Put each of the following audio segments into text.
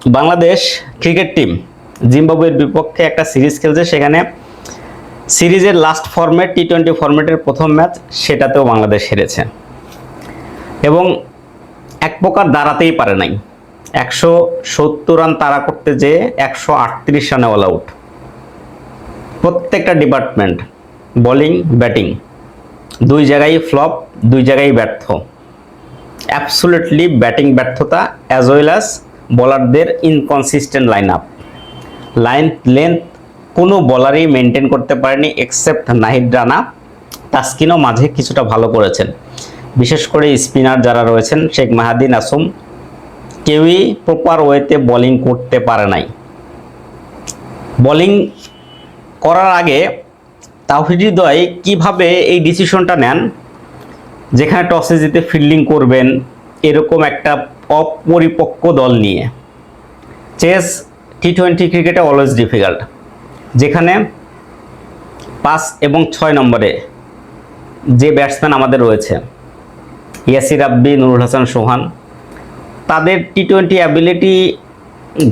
Bangladesh cricket team জিম্বাবুয়ের বিপক্ষে একটা সিরিজ খেলছে, সেখানে সিরিজের লাস্ট ফরম্যাট টি-20 ফরম্যাটের প্রথম ম্যাচ, সেটাতেও বাংলাদেশ হেরেছে এবং এক প্রকার দাঁড়াতেই পারে নাই। 170 রান তাড়া করতে যেয়ে 138 রানে অল আউট। প্রত্যেকটা ডিপার্টমেন্ট, বোলিং ব্যাটিং দুই জায়গায় ফ্লপ, দুই জায়গায় ব্যর্থ। অ্যাবসোলিউটলি ব্যাটিং ব্যর্থতা অ্যাজ ওয়েল অ্যাজ বোলারদের ইনকনসিস্টেন্ট লেন্থ কোনো বলারই মেনটেন করতে পারেনি এক্সেপ্ট নাহিদ রানা। তাসকিনও মাঝে কিছুটা ভালো করেছেন, বিশেষ করে স্পিনার যারা রয়েছেন শেখ মাহাদি, নাসুম, কেউই প্রপার ওয়েতে বোলিং করতে পারে নাই। বোলিং করার আগে তাওহিদ হৃদয় কীভাবে এই ডিসিশনটা নেন, যেখানে টসে জিতে ফিল্ডিং করবেন এরকম একটা অপরিপক্ক দল নিয়ে। চেস টি-20 ক্রিকেটে অলওয়েজ ডিফিকাল্ট, যেখানে 5 এবং 6 নম্বরে যে ব্যাটসম্যান আমাদের রয়েছে ইয়াসির রাব্বি, নুরুল হাসান সোহান, তাদের টি-20 অ্যাবিলিটি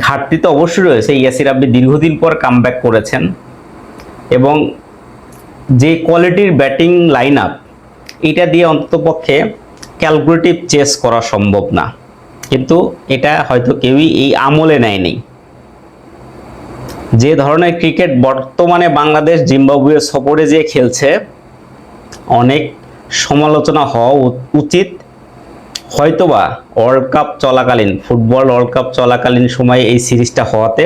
ঘাটতি তো অবশ্যই রয়েছে। ইয়াসির রাব্বি দীর্ঘদিন পর কামব্যাক করেছেন এবং যে কোয়ালিটির ব্যাটিং লাইন আপ, এটা দিয়ে অন্ততপক্ষে ক্যালকুলেটিভ চেস করা সম্ভব না, কিন্তু এটা হয়তো কেউই এই আমলে নেয়নি। যে ধরনের ক্রিকেট বর্তমানে বাংলাদেশ জিম্বাবুয়ে সফরে যে খেলছে, অনেক সমালোচনা হওয়া উচিত। হয়তোবা ওয়ার্ল্ড কাপ চলাকালীন, ফুটবল ওয়ার্ল্ড কাপ চলাকালীন সময়ে এই সিরিজটা হওয়াতে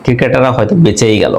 ক্রিকেটাররা হয়তো বেঁচেই গেল।